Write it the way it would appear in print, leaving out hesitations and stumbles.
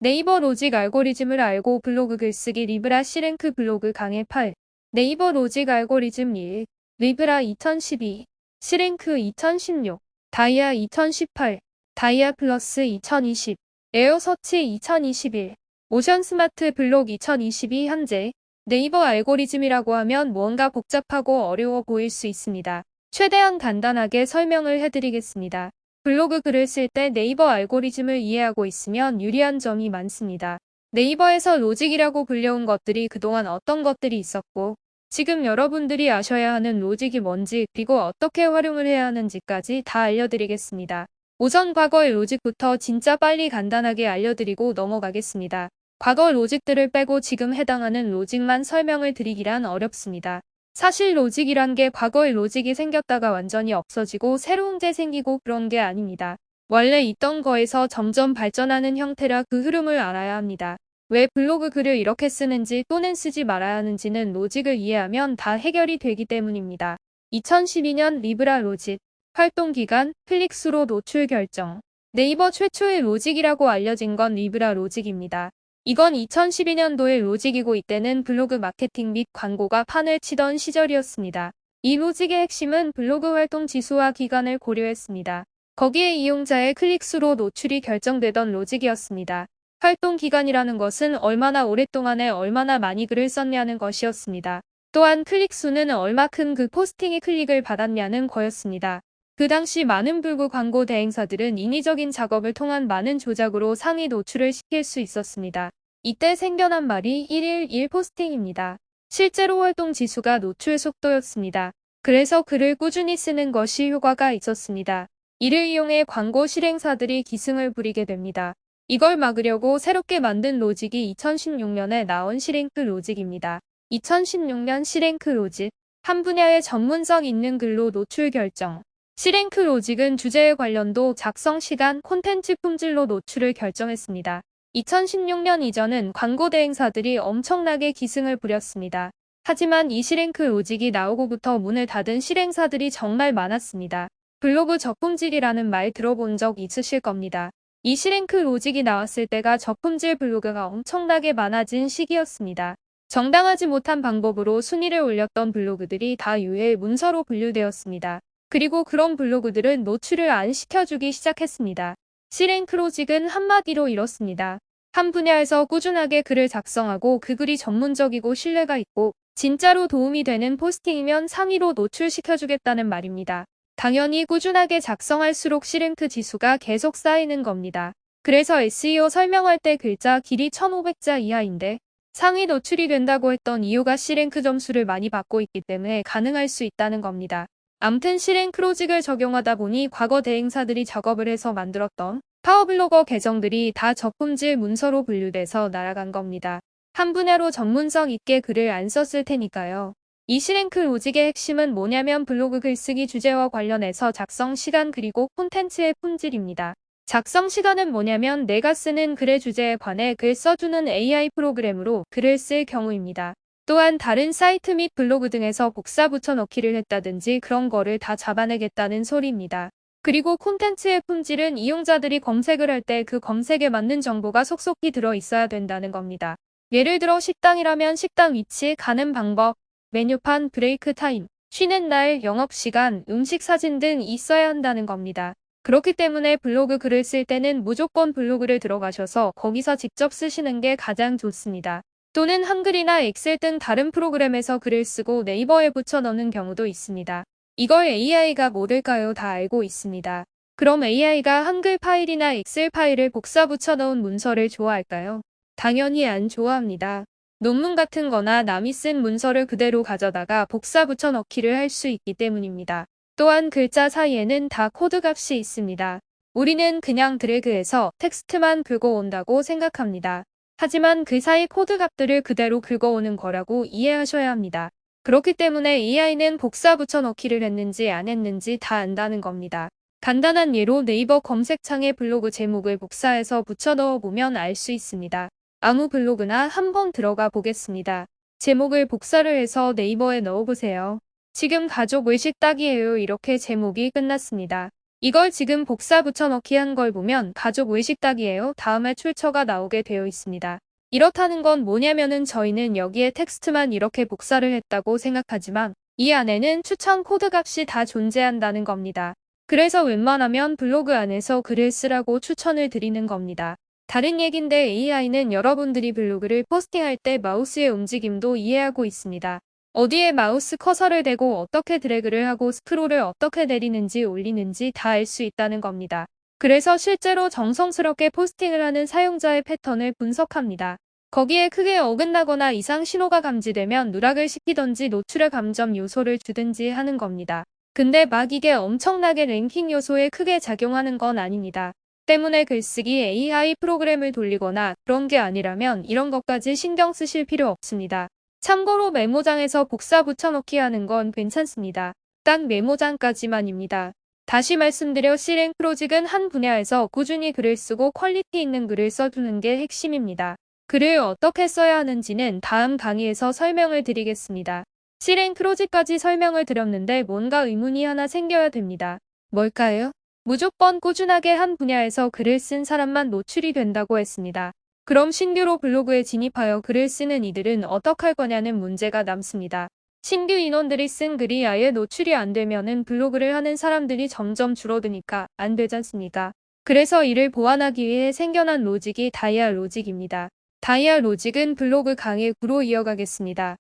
네이버 로직 알고리즘을 알고 블로그 글쓰기 리브라 시랭크 블로그 강의 8. 네이버 로직 알고리즘 1. 리브라 2012. 시랭크 2016. 다이아 2018. 다이아 플러스 2020. 에어서치 2021. 오션 스마트 블록 2022 현재 네이버 알고리즘이라고 하면 무언가 복잡하고 어려워 보일 수 있습니다. 최대한 간단하게 설명을 해드리겠습니다. 블로그 글을 쓸 때 네이버 알고리즘을 이해하고 있으면 유리한 점이 많습니다. 네이버에서 로직이라고 불려온 것들이 그동안 어떤 것들이 있었고, 지금 여러분들이 아셔야 하는 로직이 뭔지 그리고 어떻게 활용을 해야 하는지까지 다 알려드리겠습니다. 우선 과거의 로직부터 진짜 빨리 간단하게 알려드리고 넘어가겠습니다. 과거 로직들을 빼고 지금 해당하는 로직만 설명을 드리기란 어렵습니다. 사실 로직이란 게 과거의 로직이 생겼다가 완전히 없어지고 새로운 게 생기고 그런 게 아닙니다. 원래 있던 거에서 점점 발전하는 형태라 그 흐름을 알아야 합니다. 왜 블로그 글을 이렇게 쓰는지 또는 쓰지 말아야 하는지는 로직을 이해하면 다 해결이 되기 때문입니다. 2012년 리브라 로직 활동 기간 클릭수로 노출 결정. 네이버 최초의 로직이라고 알려진 건 리브라 로직입니다. 이건 2012년도의 로직이고 이때는 블로그 마케팅 및 광고가 판을 치던 시절이었습니다. 이 로직의 핵심은 블로그 활동 지수와 기간을 고려했습니다. 거기에 이용자의 클릭수로 노출이 결정되던 로직이었습니다. 활동 기간이라는 것은 얼마나 오랫동안에 얼마나 많이 글을 썼냐는 것이었습니다. 또한 클릭수는 얼마큼 그 포스팅이 클릭을 받았냐는 거였습니다. 그 당시 많은 블로그 광고 대행사들은 인위적인 작업을 통한 많은 조작으로 상위 노출을 시킬 수 있었습니다. 이때 생겨난 말이 1일 1포스팅입니다. 실제로 활동 지수가 노출 속도였습니다. 그래서 글을 꾸준히 쓰는 것이 효과가 있었습니다. 이를 이용해 광고 실행사들이 기승을 부리게 됩니다. 이걸 막으려고 새롭게 만든 로직이 2016년에 나온 시랭크 로직입니다. 2016년 시랭크 로직, 한 분야의 전문성 있는 글로 노출 결정. 시랭크 로직은 주제의 관련도, 작성 시간, 콘텐츠 품질로 노출을 결정했습니다. 2016년 이전은 광고 대행사들이 엄청나게 기승을 부렸습니다. 하지만 이 시랭크 로직이 나오고부터 문을 닫은 실행사들이 정말 많았습니다. 블로그 저품질이라는 말 들어본 적 있으실 겁니다. 이 시랭크 로직이 나왔을 때가 저품질 블로그가 엄청나게 많아진 시기였습니다. 정당하지 못한 방법으로 순위를 올렸던 블로그들이 다 유해 문서로 분류되었습니다. 그리고 그런 블로그들은 노출을 안 시켜주기 시작했습니다. 시랭크 로직은 한마디로 이렇습니다. 한 분야에서 꾸준하게 글을 작성하고 그 글이 전문적이고 신뢰가 있고 진짜로 도움이 되는 포스팅이면 상위로 노출시켜주겠다는 말입니다. 당연히 꾸준하게 작성할수록 시랭크 지수가 계속 쌓이는 겁니다. 그래서 SEO 설명할 때 글자 길이 1500자 이하인데 상위 노출이 된다고 했던 이유가 시랭크 점수를 많이 받고 있기 때문에 가능할 수 있다는 겁니다. 암튼 시랭크 로직을 적용하다 보니 과거 대행사들이 작업을 해서 만들었던 파워블로거 계정들이 다 저품질 문서로 분류돼서 날아간 겁니다. 한 분야로 전문성 있게 글을 안 썼을 테니까요. 이 시랭크 로직의 핵심은 뭐냐면 블로그 글쓰기 주제와 관련해서 작성 시간 그리고 콘텐츠의 품질입니다. 작성 시간은 뭐냐면 내가 쓰는 글의 주제에 관해 글 써주는 AI 프로그램으로 글을 쓸 경우입니다. 또한 다른 사이트 및 블로그 등에서 복사 붙여넣기를 했다든지 그런 거를 다 잡아내겠다는 소리입니다. 그리고 콘텐츠의 품질은 이용자들이 검색을 할 때 그 검색에 맞는 정보가 속속히 들어 있어야 된다는 겁니다. 예를 들어 식당이라면 식당 위치, 가는 방법, 메뉴판, 브레이크 타임, 쉬는 날, 영업시간, 음식 사진 등 있어야 한다는 겁니다. 그렇기 때문에 블로그 글을 쓸 때는 무조건 블로그를 들어가셔서 거기서 직접 쓰시는 게 가장 좋습니다. 또는 한글이나 엑셀 등 다른 프로그램에서 글을 쓰고 네이버에 붙여 넣는 경우도 있습니다. 이걸 AI가 모를까요? 다 알고 있습니다. 그럼 AI가 한글 파일이나 엑셀 파일을 복사 붙여 넣은 문서를 좋아할까요? 당연히 안 좋아합니다. 논문 같은 거나 남이 쓴 문서를 그대로 가져다가 복사 붙여 넣기를 할 수 있기 때문입니다. 또한 글자 사이에는 다 코드 값이 있습니다. 우리는 그냥 드래그해서 텍스트만 긁어온다고 생각합니다. 하지만 그 사이 코드 값들을 그대로 긁어오는 거라고 이해하셔야 합니다. 그렇기 때문에 AI는 복사 붙여넣기를 했는지 안 했는지 다 안다는 겁니다. 간단한 예로 네이버 검색창에 블로그 제목을 복사해서 붙여넣어 보면 알 수 있습니다. 아무 블로그나 한번 들어가 보겠습니다. 제목을 복사를 해서 네이버에 넣어보세요. 지금 가족 외식 딱이에요. 이렇게 제목이 끝났습니다. 이걸 지금 복사 붙여넣기 한 걸 보면 가족 외식 딱이에요. 다음에 출처가 나오게 되어 있습니다. 이렇다는 건 뭐냐면은 저희는 여기에 텍스트만 이렇게 복사를 했다고 생각하지만 이 안에는 추천 코드 값이 다 존재한다는 겁니다. 그래서 웬만하면 블로그 안에서 글을 쓰라고 추천을 드리는 겁니다. 다른 얘긴데 AI는 여러분들이 블로그를 포스팅할 때 마우스의 움직임도 이해하고 있습니다. 어디에 마우스 커서를 대고 어떻게 드래그를 하고 스크롤을 어떻게 내리는지 올리는지 다 알 수 있다는 겁니다. 그래서 실제로 정성스럽게 포스팅을 하는 사용자의 패턴을 분석합니다. 거기에 크게 어긋나거나 이상 신호가 감지되면 누락을 시키던지 노출의 감점 요소를 주든지 하는 겁니다. 근데 막 이게 엄청나게 랭킹 요소에 크게 작용하는 건 아닙니다. 때문에 글쓰기 AI 프로그램을 돌리거나 그런 게 아니라면 이런 것까지 신경 쓰실 필요 없습니다. 참고로 메모장에서 복사 붙여넣기 하는 건 괜찮습니다. 딱 메모장까지만입니다. 다시 말씀드려 실행 프로직은 한 분야에서 꾸준히 글을 쓰고 퀄리티 있는 글을 써주는 게 핵심입니다. 글을 어떻게 써야 하는지는 다음 강의에서 설명을 드리겠습니다. 실행 프로직까지 설명을 드렸는데 뭔가 의문이 하나 생겨야 됩니다. 뭘까요? 무조건 꾸준하게 한 분야에서 글을 쓴 사람만 노출이 된다고 했습니다. 그럼 신규로 블로그에 진입하여 글을 쓰는 이들은 어떡할 거냐는 문제가 남습니다. 신규 인원들이 쓴 글이 아예 노출이 안 되면은 블로그를 하는 사람들이 점점 줄어드니까 안 되잖습니까? 그래서 이를 보완하기 위해 생겨난 로직이 다이아 로직입니다. 다이아 로직은 블로그 강의 9로 이어가겠습니다.